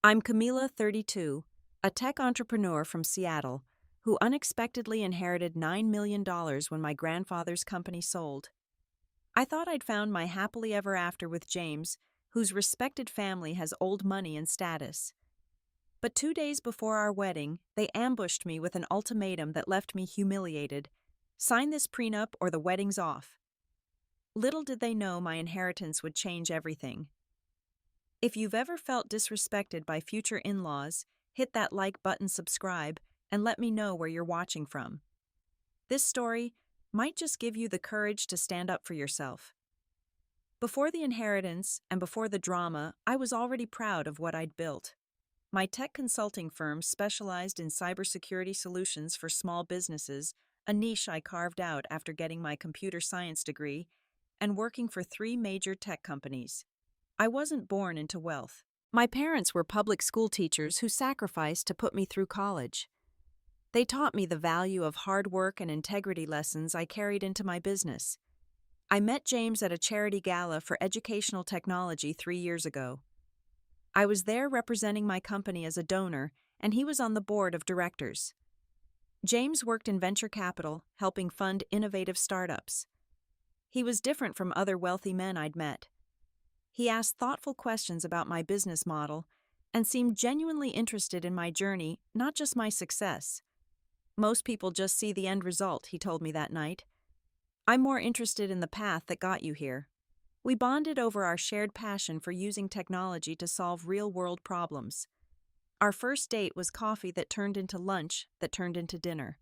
I'm Camila, 32, a tech entrepreneur from Seattle who unexpectedly inherited $9 million when my grandfather's company sold. I thought I'd found my happily ever after with James, whose respected family has old money and status. But 2 days before our wedding, they ambushed me with an ultimatum that left me humiliated. Sign this prenup or the wedding's off. Little did they know my inheritance would change everything. If you've ever felt disrespected by future in-laws, hit that like button, subscribe, and let me know where you're watching from. This story might just give you the courage to stand up for yourself. Before the inheritance and before the drama, I was already proud of what I'd built. My tech consulting firm specialized in cybersecurity solutions for small businesses, a niche I carved out after getting my computer science degree and working for 3 major tech companies. I wasn't born into wealth. My parents were public school teachers who sacrificed to put me through college. They taught me the value of hard work and integrity lessons I carried into my business. I met James at a charity gala for educational technology 3 years ago. I was there representing my company as a donor, and he was on the board of directors. James worked in venture capital, helping fund innovative startups. He was different from other wealthy men I'd met. He asked thoughtful questions about my business model and seemed genuinely interested in my journey, not just my success. Most people just see the end result, he told me that night. I'm more interested in the path that got you here. We bonded over our shared passion for using technology to solve real-world problems. Our first date was coffee that turned into lunch, that turned into dinner.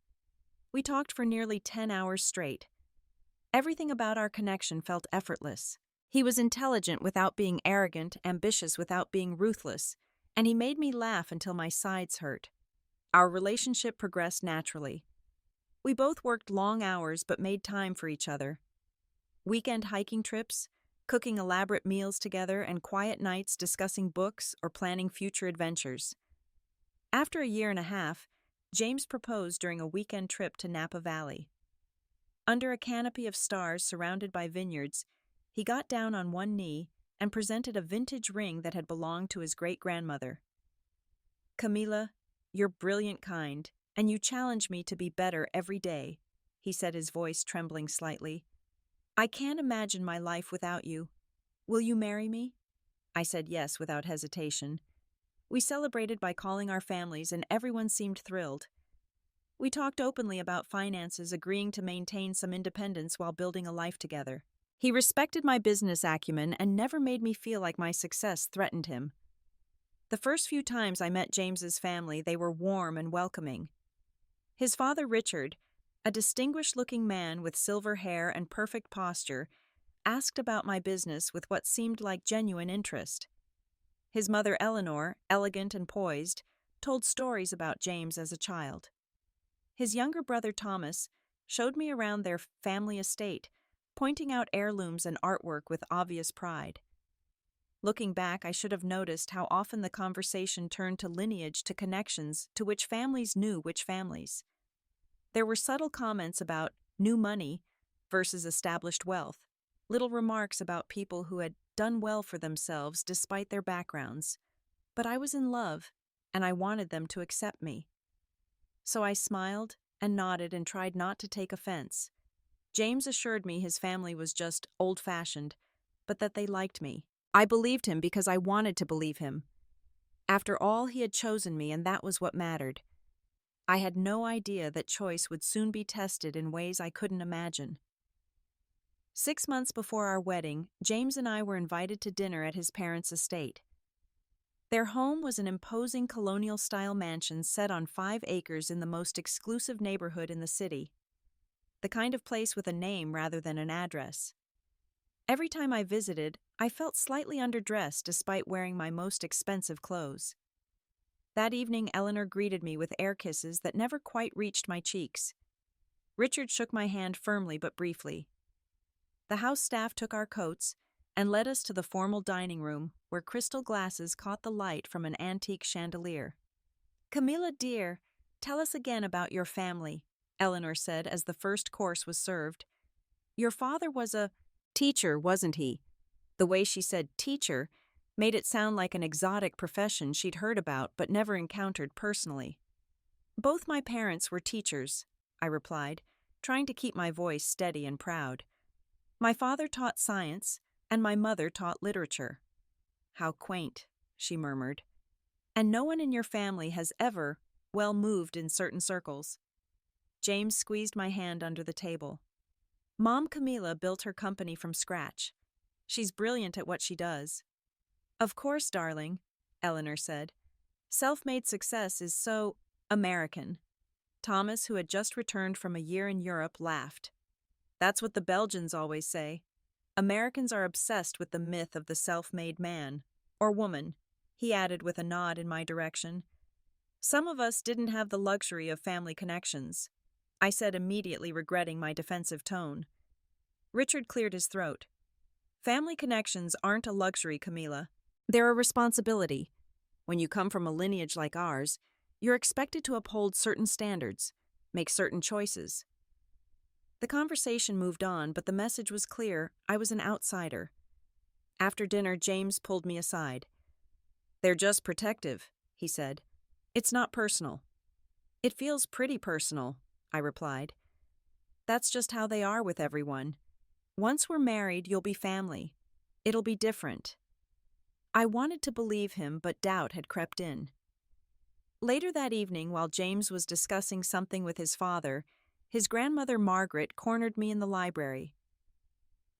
We talked for nearly 10 hours straight. Everything about our connection felt effortless. He was intelligent without being arrogant, ambitious without being ruthless, and he made me laugh until my sides hurt. Our relationship progressed naturally. We both worked long hours but made time for each other. Weekend hiking trips, cooking elaborate meals together, and quiet nights discussing books or planning future adventures. After a year and a half, James proposed during a weekend trip to Napa Valley. Under a canopy of stars surrounded by vineyards, he got down on one knee and presented a vintage ring that had belonged to his great-grandmother. "Camila, you're brilliant kind, and you challenge me to be better every day," he said, his voice trembling slightly. "I can't imagine my life without you. Will you marry me?" I said yes without hesitation. We celebrated by calling our families, and everyone seemed thrilled. We talked openly about finances, agreeing to maintain some independence while building a life together. He respected my business acumen and never made me feel like my success threatened him. The first few times I met James's family, they were warm and welcoming. His father, Richard, a distinguished-looking man with silver hair and perfect posture, asked about my business with what seemed like genuine interest. His mother, Eleanor, elegant and poised, told stories about James as a child. His younger brother, Thomas, showed me around their family estate, pointing out heirlooms and artwork with obvious pride. Looking back, I should have noticed how often the conversation turned to lineage, to connections, to which families knew which families. There were subtle comments about new money versus established wealth, little remarks about people who had done well for themselves despite their backgrounds. But I was in love, and I wanted them to accept me. So I smiled and nodded and tried not to take offense. James assured me his family was just old-fashioned, but that they liked me. I believed him because I wanted to believe him. After all, he had chosen me, and that was what mattered. I had no idea that choice would soon be tested in ways I couldn't imagine. 6 months before our wedding, James and I were invited to dinner at his parents' estate. Their home was an imposing colonial-style mansion set on 5 acres in the most exclusive neighborhood in the city. The kind of place with a name rather than an address. Every time I visited, I felt slightly underdressed despite wearing my most expensive clothes. That evening, Eleanor greeted me with air kisses that never quite reached my cheeks. Richard shook my hand firmly but briefly. The house staff took our coats and led us to the formal dining room, where crystal glasses caught the light from an antique chandelier. "Camila, dear, tell us again about your family," Eleanor said as the first course was served. "Your father was a teacher, wasn't he?" The way she said teacher made it sound like an exotic profession she'd heard about but never encountered personally. Both my parents were teachers, I replied, trying to keep my voice steady and proud. My father taught science, and my mother taught literature. How quaint, she murmured. And no one in your family has ever, well, moved in certain circles. James squeezed my hand under the table. Mom Camila built her company from scratch. She's brilliant at what she does. Of course, darling, Eleanor said. Self-made success is so American. Thomas, who had just returned from a year in Europe, laughed. That's what the Belgians always say. Americans are obsessed with the myth of the self-made man, or woman, he added with a nod in my direction. Some of us didn't have the luxury of family connections, I said, immediately regretting my defensive tone. Richard cleared his throat. Family connections aren't a luxury, Camila. They're a responsibility. When you come from a lineage like ours, you're expected to uphold certain standards, make certain choices. The conversation moved on, but the message was clear. I was an outsider. After dinner, James pulled me aside. They're just protective, he said. It's not personal. It feels pretty personal, I replied. That's just how they are with everyone. Once we're married, you'll be family. It'll be different. I wanted to believe him, but doubt had crept in. Later that evening, while James was discussing something with his father, his grandmother Margaret cornered me in the library.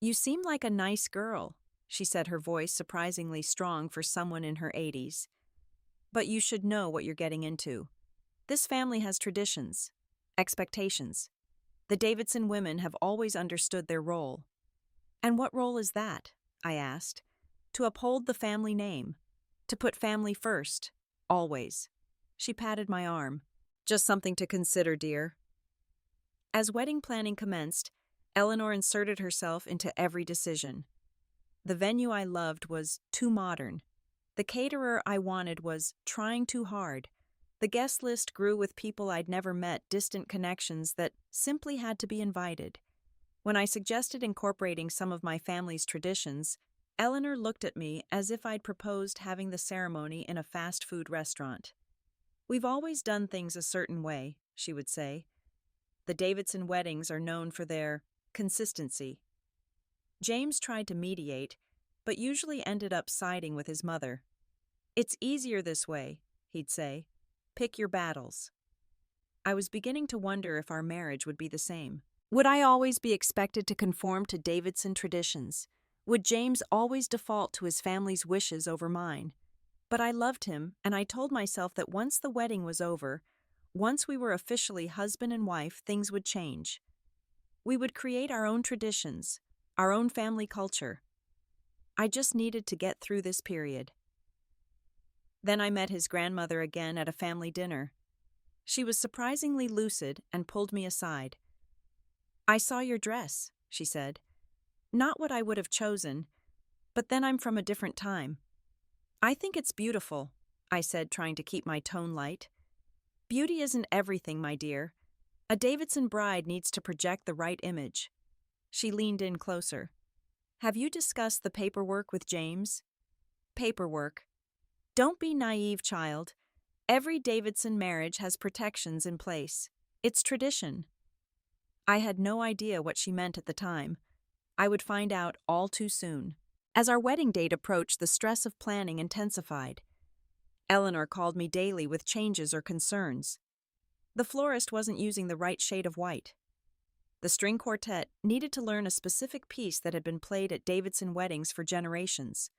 You seem like a nice girl, she said, her voice surprisingly strong for someone in her 80s. But you should know what you're getting into. This family has traditions, expectations. The Davidson women have always understood their role. And what role is that? I asked. To uphold the family name. To put family first. Always. She patted my arm. Just something to consider, dear. As wedding planning commenced, Eleanor inserted herself into every decision. The venue I loved was too modern. The caterer I wanted was trying too hard. The guest list grew with people I'd never met, distant connections that simply had to be invited. When I suggested incorporating some of my family's traditions, Eleanor looked at me as if I'd proposed having the ceremony in a fast food restaurant. We've always done things a certain way, she would say. The Davidson weddings are known for their consistency. James tried to mediate, but usually ended up siding with his mother. It's easier this way, he'd say. Pick your battles. I was beginning to wonder if our marriage would be the same. Would I always be expected to conform to Davidson traditions? Would James always default to his family's wishes over mine? But I loved him, and I told myself that once the wedding was over, once we were officially husband and wife, things would change. We would create our own traditions, our own family culture. I just needed to get through this period. Then I met his grandmother again at a family dinner. She was surprisingly lucid and pulled me aside. I saw your dress, she said. Not what I would have chosen, but then I'm from a different time. I think it's beautiful, I said, trying to keep my tone light. Beauty isn't everything, my dear. A Davidson bride needs to project the right image. She leaned in closer. Have you discussed the paperwork with James? Paperwork. Don't be naive, child. Every Davidson marriage has protections in place. It's tradition. I had no idea what she meant at the time. I would find out all too soon. As our wedding date approached, the stress of planning intensified. Eleanor called me daily with changes or concerns. The florist wasn't using the right shade of white. The string quartet needed to learn a specific piece that had been played at Davidson weddings for generations.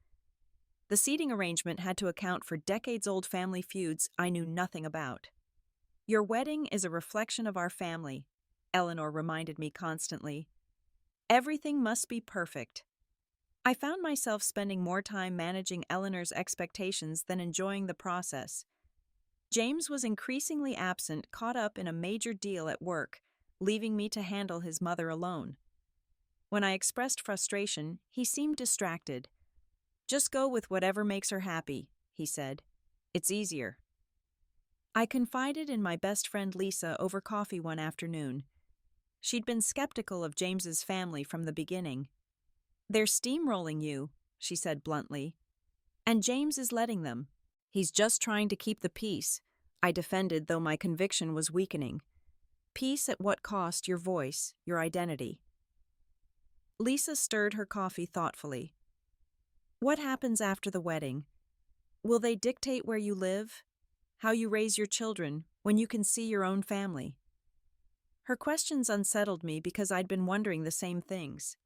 The seating arrangement had to account for decades-old family feuds I knew nothing about. Your wedding is a reflection of our family, Eleanor reminded me constantly. Everything must be perfect. I found myself spending more time managing Eleanor's expectations than enjoying the process. James was increasingly absent, caught up in a major deal at work, leaving me to handle his mother alone. When I expressed frustration, he seemed distracted. Just go with whatever makes her happy, he said. It's easier. I confided in my best friend Lisa over coffee one afternoon. She'd been skeptical of James's family from the beginning. They're steamrolling you, she said bluntly. And James is letting them. He's just trying to keep the peace, I defended, though my conviction was weakening. Peace at what cost? Your voice, your identity. Lisa stirred her coffee thoughtfully. What happens after the wedding? Will they dictate where you live? How you raise your children when you can see your own family? Her questions unsettled me because I'd been wondering the same things.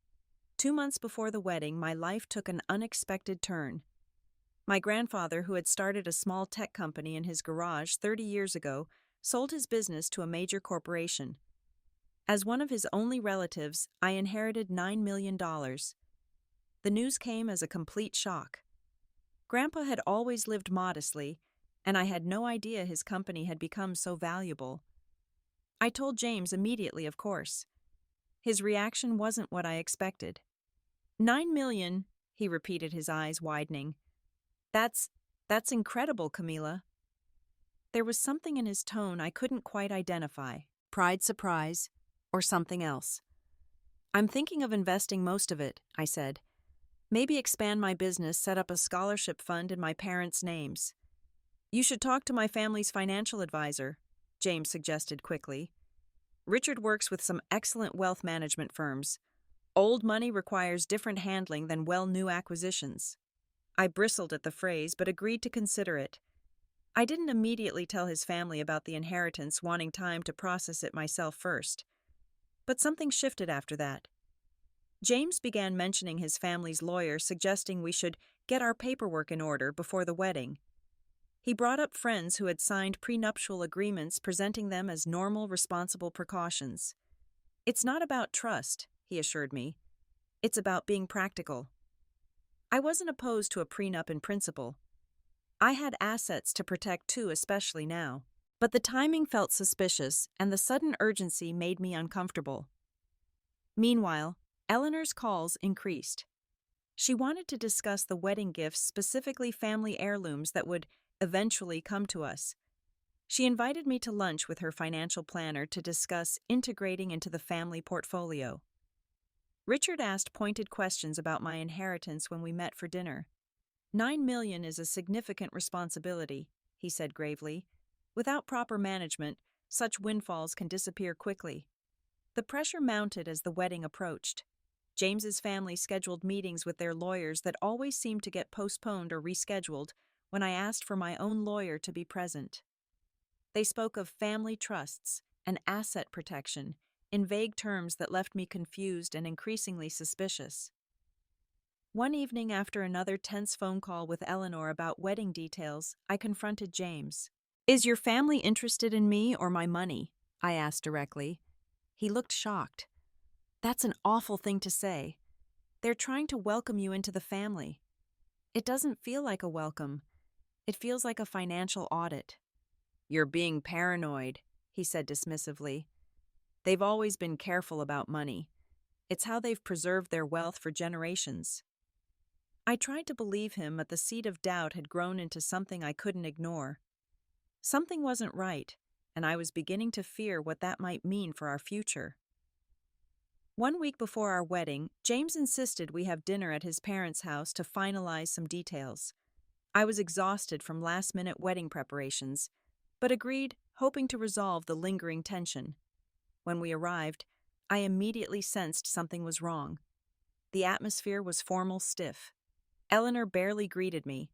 2 months before the wedding, my life took an unexpected turn. My grandfather, who had started a small tech company in his garage 30 years ago, sold his business to a major corporation. As one of his only relatives, I inherited $9 million. The news came as a complete shock. Grandpa had always lived modestly, and I had no idea his company had become so valuable. I told James immediately, of course. His reaction wasn't what I expected. $9 million, he repeated, his eyes widening. That's incredible, Camila. There was something in his tone I couldn't quite identify. Pride, surprise, or something else. I'm thinking of investing most of it, I said. Maybe expand my business, set up a scholarship fund in my parents' names. You should talk to my family's financial advisor, James suggested quickly. Richard works with some excellent wealth management firms. Old money requires different handling than new acquisitions. I bristled at the phrase, but agreed to consider it. I didn't immediately tell his family about the inheritance, wanting time to process it myself first. But something shifted after that. James began mentioning his family's lawyer, suggesting we should get our paperwork in order before the wedding. He brought up friends who had signed prenuptial agreements, presenting them as normal, responsible precautions. It's not about trust, he assured me. It's about being practical. I wasn't opposed to a prenup in principle. I had assets to protect too, especially now. But the timing felt suspicious, and the sudden urgency made me uncomfortable. Meanwhile, Eleanor's calls increased. She wanted to discuss the wedding gifts, specifically family heirlooms that would eventually come to us. She invited me to lunch with her financial planner to discuss integrating into the family portfolio. Richard asked pointed questions about my inheritance when we met for dinner. $9 million is a significant responsibility, he said gravely. Without proper management, such windfalls can disappear quickly. The pressure mounted as the wedding approached. James's family scheduled meetings with their lawyers that always seemed to get postponed or rescheduled when I asked for my own lawyer to be present. They spoke of family trusts and asset protection in vague terms that left me confused and increasingly suspicious. One evening, after another tense phone call with Eleanor about wedding details, I confronted James. Is your family interested in me or my money? I asked directly. He looked shocked. That's an awful thing to say. They're trying to welcome you into the family. It doesn't feel like a welcome. It feels like a financial audit. You're being paranoid, he said dismissively. They've always been careful about money. It's how they've preserved their wealth for generations. I tried to believe him, but the seed of doubt had grown into something I couldn't ignore. Something wasn't right, and I was beginning to fear what that might mean for our future. 1 week before our wedding, James insisted we have dinner at his parents' house to finalize some details. I was exhausted from last-minute wedding preparations, but agreed, hoping to resolve the lingering tension. When we arrived, I immediately sensed something was wrong. The atmosphere was formal, stiff. Eleanor barely greeted me.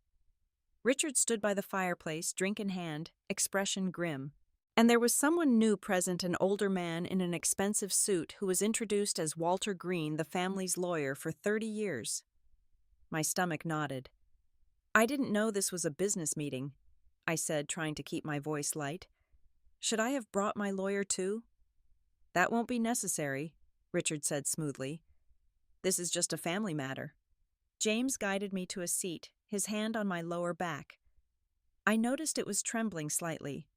Richard stood by the fireplace, drink in hand, expression grim. And there was someone new present, an older man in an expensive suit who was introduced as Walter Green, the family's lawyer for 30 years. My stomach knotted. I didn't know this was a business meeting, I said, trying to keep my voice light. Should I have brought my lawyer too? That won't be necessary, Richard said smoothly. This is just a family matter. James guided me to a seat, his hand on my lower back. I noticed it was trembling slightly.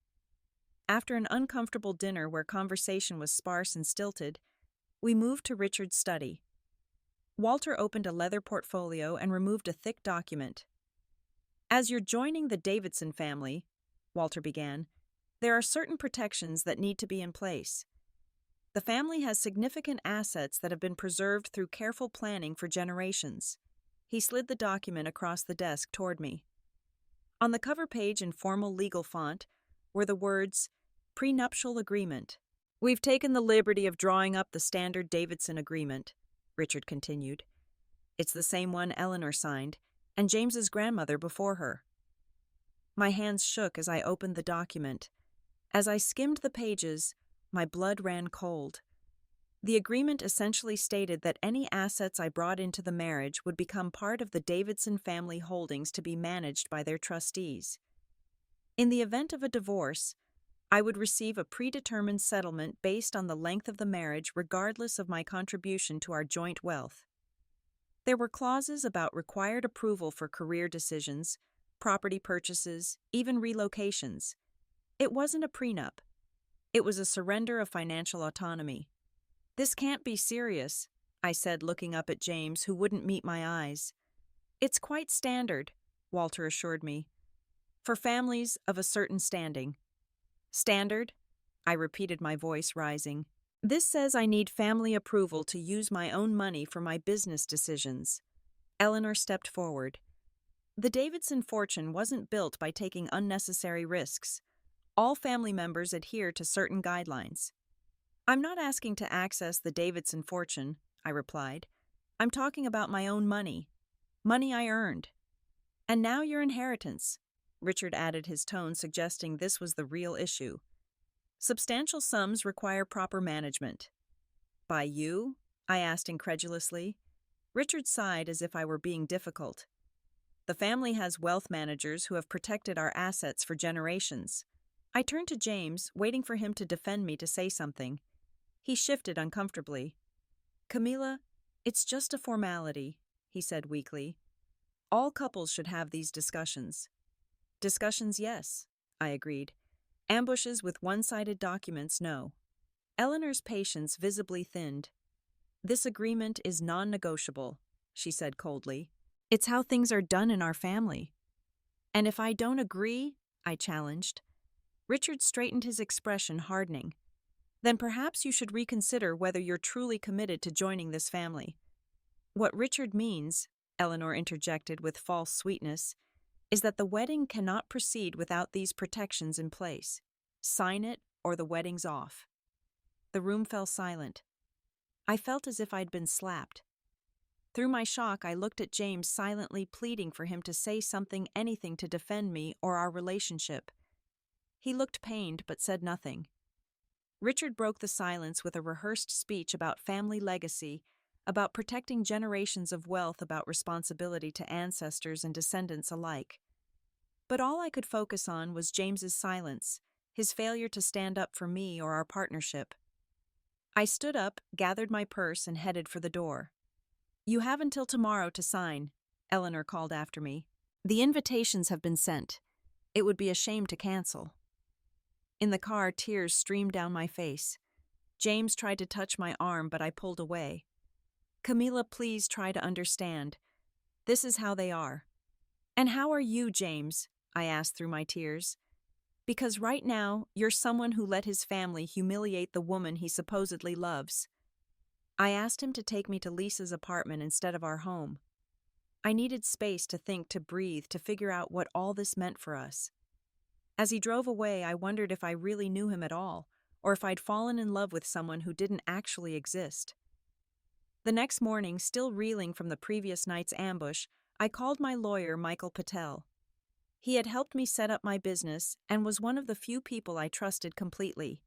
After an uncomfortable dinner where conversation was sparse and stilted, we moved to Richard's study. Walter opened a leather portfolio and removed a thick document. As you're joining the Davidson family, Walter began, there are certain protections that need to be in place. The family has significant assets that have been preserved through careful planning for generations. He slid the document across the desk toward me. On the cover page in formal legal font were the words, Prenuptial Agreement. We've taken the liberty of drawing up the standard Davidson Agreement, Richard continued. It's the same one Eleanor signed, and James's grandmother before her. My hands shook as I opened the document. As I skimmed the pages, my blood ran cold. The agreement essentially stated that any assets I brought into the marriage would become part of the Davidson family holdings to be managed by their trustees. In the event of a divorce, I would receive a predetermined settlement based on the length of the marriage regardless of my contribution to our joint wealth. There were clauses about required approval for career decisions, property purchases, even relocations. It wasn't a prenup. It was a surrender of financial autonomy. This can't be serious, I said, looking up at James, who wouldn't meet my eyes. It's quite standard, Walter assured me, for families of a certain standing. Standard? I repeated, my voice rising. This says I need family approval to use my own money for my business decisions. Eleanor stepped forward. The Davidson fortune wasn't built by taking unnecessary risks. All family members adhere to certain guidelines. I'm not asking to access the Davidson fortune, I replied. I'm talking about my own money. Money I earned. And now your inheritance. Richard added, his tone suggesting this was the real issue. Substantial sums require proper management. By you? I asked incredulously. Richard sighed as if I were being difficult. The family has wealth managers who have protected our assets for generations. I turned to James, waiting for him to defend me to say something. He shifted uncomfortably. Camila, it's just a formality, he said weakly. All couples should have these discussions. Discussions, yes, I agreed. Ambushes with one-sided documents, no. Eleanor's patience visibly thinned. This agreement is non-negotiable, she said coldly. It's how things are done in our family. And if I don't agree, I challenged. Richard straightened, his expression hardening. Then perhaps you should reconsider whether you're truly committed to joining this family. What Richard means, Eleanor interjected with false sweetness, is that the wedding cannot proceed without these protections in place. Sign it or the wedding's off. The room fell silent. I felt as if I'd been slapped. Through my shock, I looked at James, silently pleading for him to say something, anything to defend me or our relationship. He looked pained but said nothing. Richard broke the silence with a rehearsed speech about family legacy, about protecting generations of wealth, about responsibility to ancestors and descendants alike. But all I could focus on was James's silence, his failure to stand up for me or our partnership. I stood up, gathered my purse, and headed for the door. You have until tomorrow to sign, Eleanor called after me. The invitations have been sent. It would be a shame to cancel. In the car, tears streamed down my face. James tried to touch my arm, but I pulled away. Camila, please try to understand. This is how they are. And how are you, James? I asked through my tears. Because right now, you're someone who let his family humiliate the woman he supposedly loves. I asked him to take me to Lisa's apartment instead of our home. I needed space to think, to breathe, to figure out what all this meant for us. As he drove away, I wondered if I really knew him at all, or if I'd fallen in love with someone who didn't actually exist. The next morning, still reeling from the previous night's ambush, I called my lawyer, Michael Patel. He had helped me set up my business and was one of the few people I trusted completely.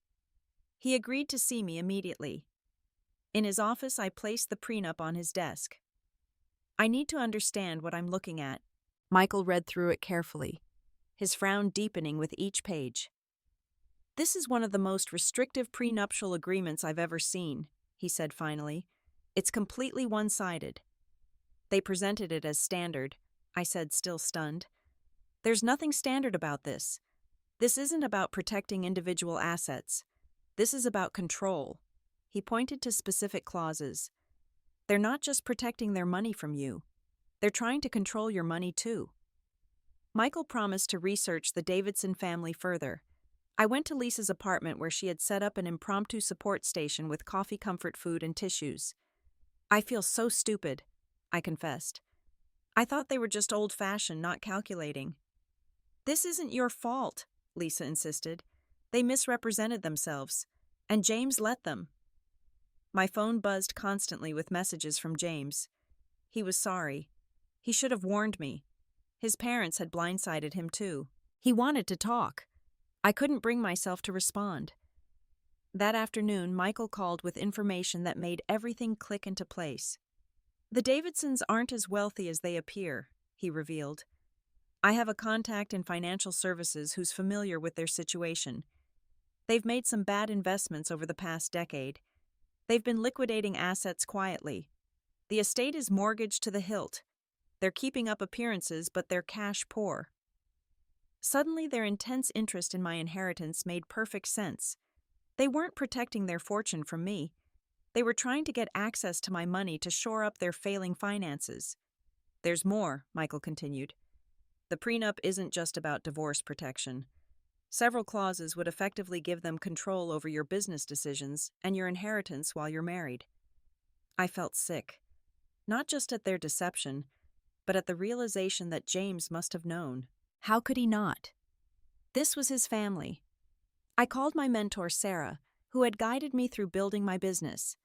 He agreed to see me immediately. In his office, I placed the prenup on his desk. I need to understand what I'm looking at. Michael read through it carefully, his frown deepening with each page. This is one of the most restrictive prenuptial agreements I've ever seen, he said finally. It's completely one-sided. They presented it as standard, I said, still stunned. There's nothing standard about this. This isn't about protecting individual assets. This is about control. He pointed to specific clauses. They're not just protecting their money from you. They're trying to control your money too. Michael promised to research the Davidson family further. I went to Lisa's apartment where she had set up an impromptu support station with coffee, comfort food, and tissues. I feel so stupid, I confessed. I thought they were just old-fashioned, not calculating. This isn't your fault, Lisa insisted. They misrepresented themselves, and James let them. My phone buzzed constantly with messages from James. He was sorry. He should have warned me. His parents had blindsided him too. He wanted to talk. I couldn't bring myself to respond. That afternoon, Michael called with information that made everything click into place. The Davidsons aren't as wealthy as they appear, he revealed. I have a contact in financial services who's familiar with their situation. They've made some bad investments over the past decade. They've been liquidating assets quietly. The estate is mortgaged to the hilt. They're keeping up appearances, but they're cash poor. Suddenly, their intense interest in my inheritance made perfect sense. They weren't protecting their fortune from me. They were trying to get access to my money to shore up their failing finances. There's more, Michael continued. The prenup isn't just about divorce protection. Several clauses would effectively give them control over your business decisions and your inheritance while you're married. I felt sick, not just at their deception, but at the realization that James must have known. How could he not? This was his family. I called my mentor, Sarah, who had guided me through building my business.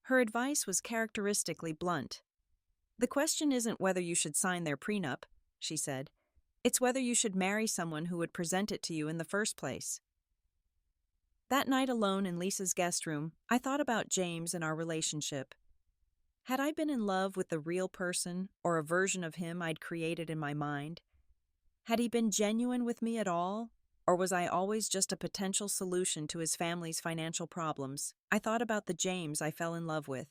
Her advice was characteristically blunt. The question isn't whether you should sign their prenup, she said. It's whether you should marry someone who would present it to you in the first place. That night alone in Lisa's guest room, I thought about James and our relationship. Had I been in love with the real person or a version of him I'd created in my mind? Had he been genuine with me at all? Or was I always just a potential solution to his family's financial problems? I thought about the James I fell in love with.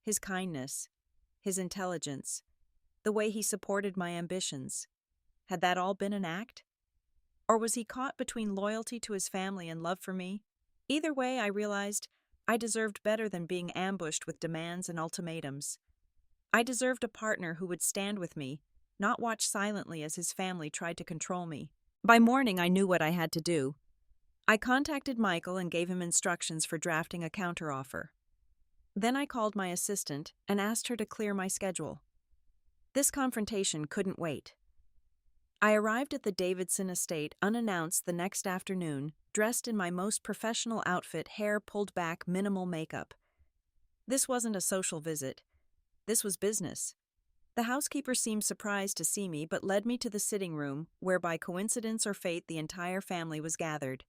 His kindness, his intelligence, the way he supported my ambitions. Had that all been an act? Or was he caught between loyalty to his family and love for me? Either way, I realized I deserved better than being ambushed with demands and ultimatums. I deserved a partner who would stand with me, not watch silently as his family tried to control me. By morning, I knew what I had to do. I contacted Michael and gave him instructions for drafting a counteroffer. Then I called my assistant and asked her to clear my schedule. This confrontation couldn't wait. I arrived at the Davidson estate unannounced the next afternoon, dressed in my most professional outfit, hair pulled back, minimal makeup. This wasn't a social visit. This was business. The housekeeper seemed surprised to see me, but led me to the sitting room, where by coincidence or fate the entire family was gathered.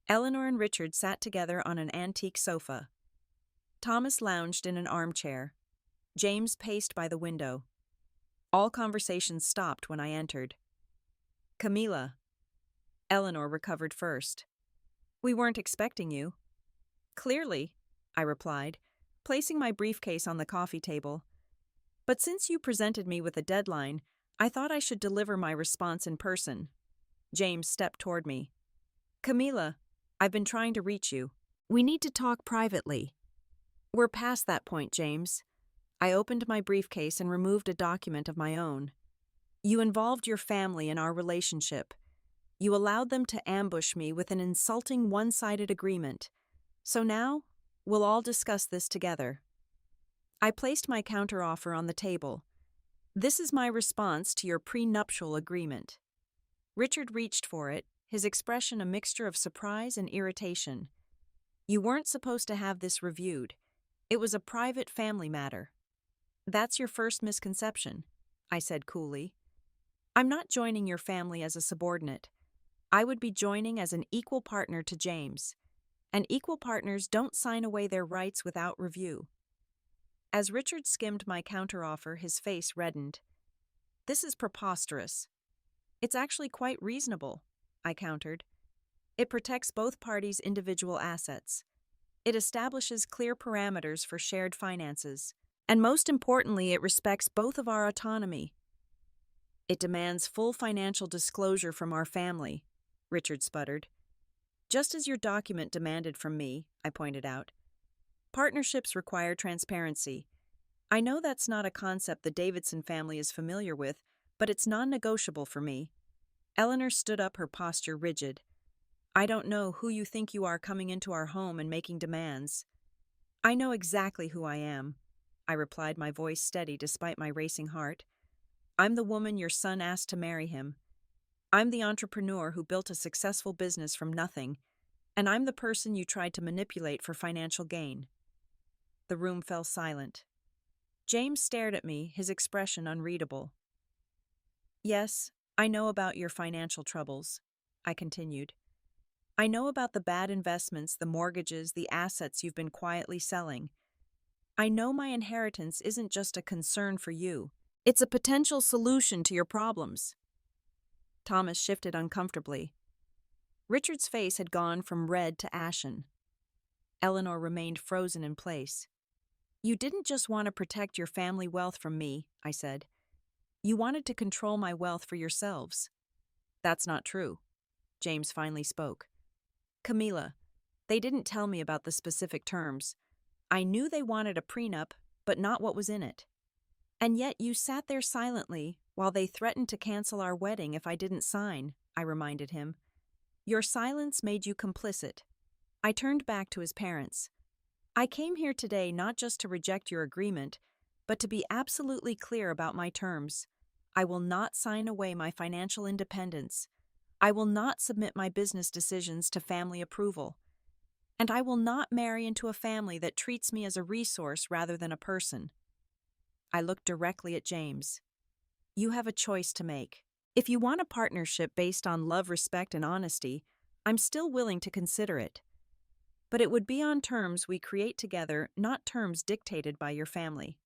Eleanor and Richard sat together on an antique sofa. Thomas lounged in an armchair. James paced by the window. All conversations stopped when I entered. Camila. Eleanor recovered first. We weren't expecting you. Clearly, I replied, placing my briefcase on the coffee table. But since you presented me with a deadline, I thought I should deliver my response in person. James stepped toward me. Camila, I've been trying to reach you. We need to talk privately. We're past that point, James. I opened my briefcase and removed a document of my own. You involved your family in our relationship. You allowed them to ambush me with an insulting one-sided agreement. So now, we'll all discuss this together. I placed my counteroffer on the table. This is my response to your prenuptial agreement. Richard reached for it, his expression a mixture of surprise and irritation. You weren't supposed to have this reviewed. It was a private family matter. That's your first misconception, I said coolly. I'm not joining your family as a subordinate. I would be joining as an equal partner to James. And equal partners don't sign away their rights without review. As Richard skimmed my counteroffer, his face reddened. This is preposterous. It's actually quite reasonable, I countered. It protects both parties' individual assets. It establishes clear parameters for shared finances. And most importantly, it respects both of our autonomy. It demands full financial disclosure from our family, Richard sputtered. Just as your document demanded from me, I pointed out. Partnerships require transparency. I know that's not a concept the Davidson family is familiar with, but it's non-negotiable for me. Eleanor stood up, her posture rigid. I don't know who you think you are coming into our home and making demands. I know exactly who I am, I replied, my voice steady despite my racing heart. I'm the woman your son asked to marry him. I'm the entrepreneur who built a successful business from nothing, and I'm the person you tried to manipulate for financial gain." The room fell silent. James stared at me, his expression unreadable. "Yes, I know about your financial troubles," I continued. "I know about the bad investments, the mortgages, the assets you've been quietly selling. I know my inheritance isn't just a concern for you. It's a potential solution to your problems." Thomas shifted uncomfortably. Richard's face had gone from red to ashen. Eleanor remained frozen in place. "You didn't just want to protect your family wealth from me," I said. "You wanted to control my wealth for yourselves." "That's not true," James finally spoke. "Camila, they didn't tell me about the specific terms. I knew they wanted a prenup, but not what was in it. And yet you sat there silently while they threatened to cancel our wedding if I didn't sign," I reminded him. "Your silence made you complicit." I turned back to his parents. "I came here today not just to reject your agreement, but to be absolutely clear about my terms. I will not sign away my financial independence. I will not submit my business decisions to family approval. And I will not marry into a family that treats me as a resource rather than a person." I looked directly at James. "You have a choice to make. If you want a partnership based on love, respect, and honesty, I'm still willing to consider it. But it would be on terms we create together, not terms dictated by your family."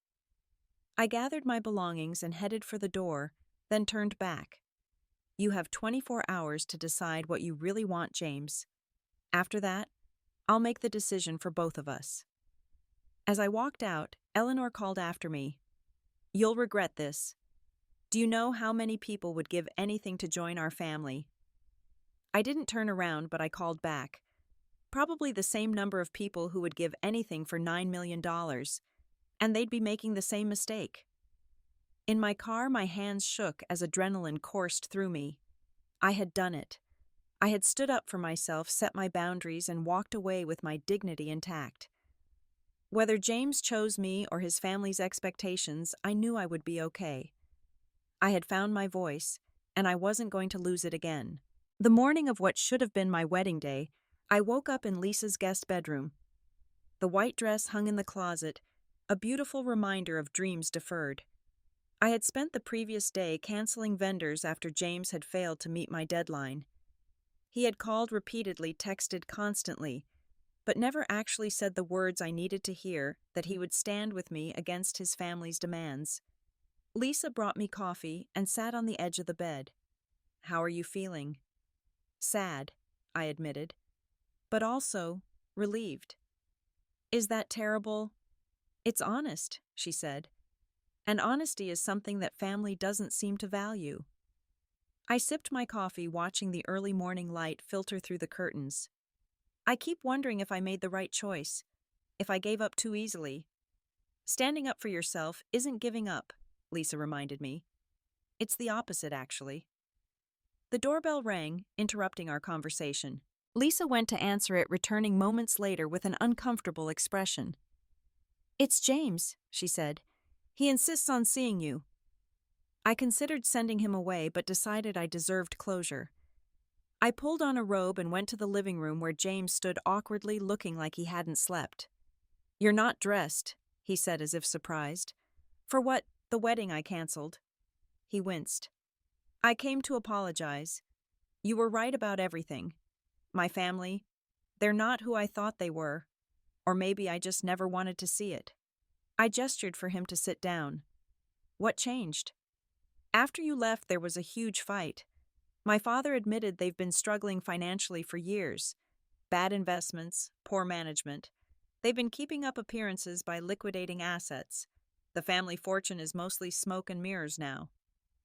I gathered my belongings and headed for the door, then turned back. "You have 24 hours to decide what you really want, James. After that, I'll make the decision for both of us." As I walked out, Eleanor called after me. "You'll regret this. Do you know how many people would give anything to join our family?" I didn't turn around, but I called back. Probably the same number of people who would give anything for $9 million, and they'd be making the same mistake. In my car, my hands shook as adrenaline coursed through me. I had done it. I had stood up for myself, set my boundaries, and walked away with my dignity intact. Whether James chose me or his family's expectations, I knew I would be okay. I had found my voice, and I wasn't going to lose it again. The morning of what should have been my wedding day, I woke up in Lisa's guest bedroom. The white dress hung in the closet, a beautiful reminder of dreams deferred. I had spent the previous day canceling vendors after James had failed to meet my deadline. He had called repeatedly, texted constantly, but never actually said the words I needed to hear, that he would stand with me against his family's demands. Lisa brought me coffee and sat on the edge of the bed. "How are you feeling?" "Sad," I admitted, "but also relieved." "Is that terrible?" "It's honest," she said. "And honesty is something that family doesn't seem to value." I sipped my coffee, watching the early morning light filter through the curtains. I keep wondering if I made the right choice, if I gave up too easily. "Standing up for yourself isn't giving up," Lisa reminded me. "It's the opposite, actually." The doorbell rang, interrupting our conversation. Lisa went to answer it, returning moments later with an uncomfortable expression. "It's James," she said. "He insists on seeing you." I considered sending him away, but decided I deserved closure. I pulled on a robe and went to the living room where James stood awkwardly, looking like he hadn't slept. "You're not dressed," he said as if surprised. "For what, the wedding I canceled?" He winced. "I came to apologize. You were right about everything. My family, they're not who I thought they were. Or maybe I just never wanted to see it." I gestured for him to sit down. "What changed?" "After you left, there was a huge fight. My father admitted they've been struggling financially for years. Bad investments, poor management. They've been keeping up appearances by liquidating assets. The family fortune is mostly smoke and mirrors now."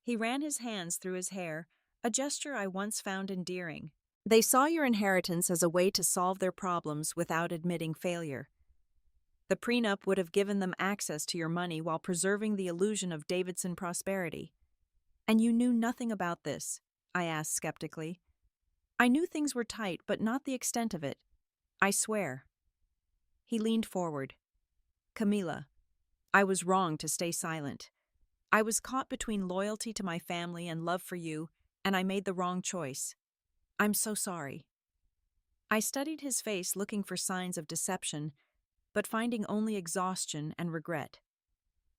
He ran his hands through his hair, a gesture I once found endearing. "They saw your inheritance as a way to solve their problems without admitting failure. The prenup would have given them access to your money while preserving the illusion of Davidson prosperity. And you knew nothing about this?" I asked skeptically. "I knew things were tight, but not the extent of it. I swear." He leaned forward. "Camila, I was wrong to stay silent. I was caught between loyalty to my family and love for you, and I made the wrong choice. I'm so sorry. I studied his face looking for signs of deception, but finding only exhaustion and regret.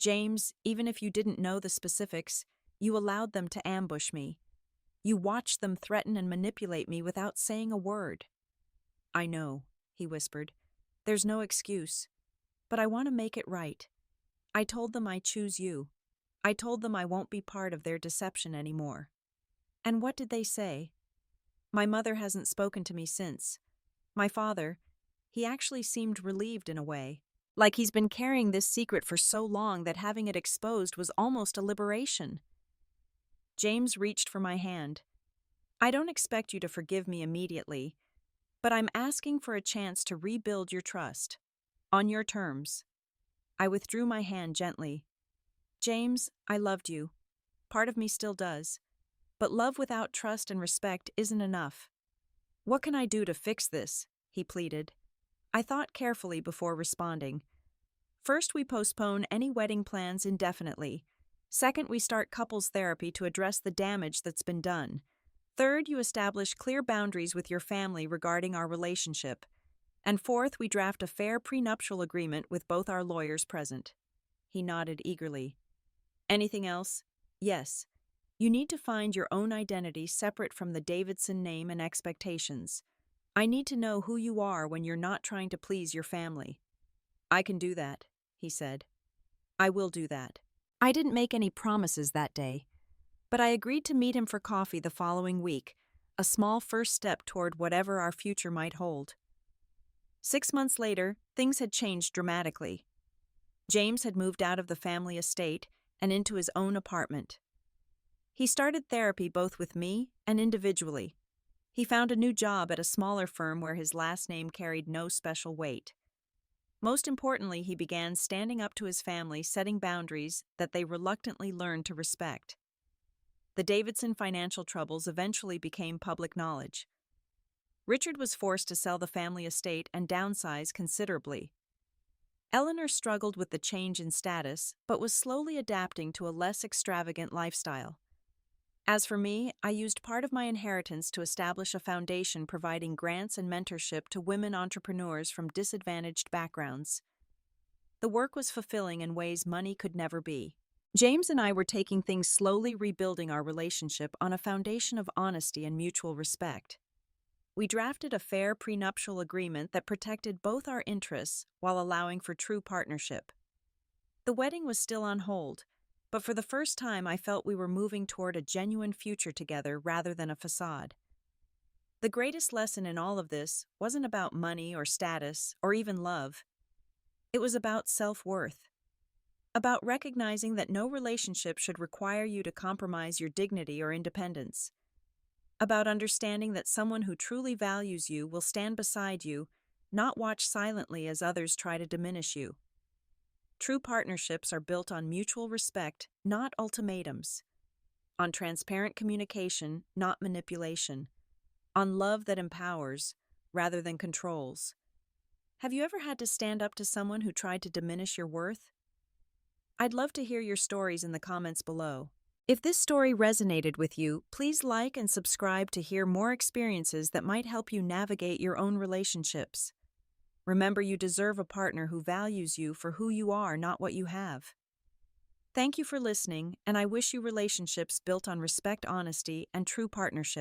James, even if you didn't know the specifics, you allowed them to ambush me. You watched them threaten and manipulate me without saying a word. I know, he whispered. There's no excuse. But I want to make it right. I told them I choose you. I told them I won't be part of their deception anymore. And what did they say? My mother hasn't spoken to me since. My father, he actually seemed relieved in a way, like he's been carrying this secret for so long that having it exposed was almost a liberation. James reached for my hand. I don't expect you to forgive me immediately, but I'm asking for a chance to rebuild your trust. On your terms. I withdrew my hand gently. James, I loved you. Part of me still does. But love without trust and respect isn't enough. What can I do to fix this? He pleaded. I thought carefully before responding. First, we postpone any wedding plans indefinitely. Second, we start couples therapy to address the damage that's been done. Third, you establish clear boundaries with your family regarding our relationship. And fourth, we draft a fair prenuptial agreement with both our lawyers present. He nodded eagerly. Anything else? Yes. You need to find your own identity separate from the Davidson name and expectations. I need to know who you are when you're not trying to please your family. I can do that, he said. I will do that. I didn't make any promises that day, but I agreed to meet him for coffee the following week, a small first step toward whatever our future might hold. 6 months later, things had changed dramatically. James had moved out of the family estate and into his own apartment. He started therapy both with me and individually. He found a new job at a smaller firm where his last name carried no special weight. Most importantly, he began standing up to his family, setting boundaries that they reluctantly learned to respect. The Davidson financial troubles eventually became public knowledge. Richard was forced to sell the family estate and downsize considerably. Eleanor struggled with the change in status, but was slowly adapting to a less extravagant lifestyle. As for me, I used part of my inheritance to establish a foundation providing grants and mentorship to women entrepreneurs from disadvantaged backgrounds. The work was fulfilling in ways money could never be. James and I were taking things slowly, rebuilding our relationship on a foundation of honesty and mutual respect. We drafted a fair prenuptial agreement that protected both our interests while allowing for true partnership. The wedding was still on hold, but for the first time I felt we were moving toward a genuine future together rather than a facade. The greatest lesson in all of this wasn't about money or status or even love. It was about self-worth. About recognizing that no relationship should require you to compromise your dignity or independence. About understanding that someone who truly values you will stand beside you, not watch silently as others try to diminish you. True partnerships are built on mutual respect, not ultimatums. On transparent communication, not manipulation. On love that empowers, rather than controls. Have you ever had to stand up to someone who tried to diminish your worth? I'd love to hear your stories in the comments below. If this story resonated with you, please like and subscribe to hear more experiences that might help you navigate your own relationships. Remember, you deserve a partner who values you for who you are, not what you have. Thank you for listening, and I wish you relationships built on respect, honesty, and true partnership.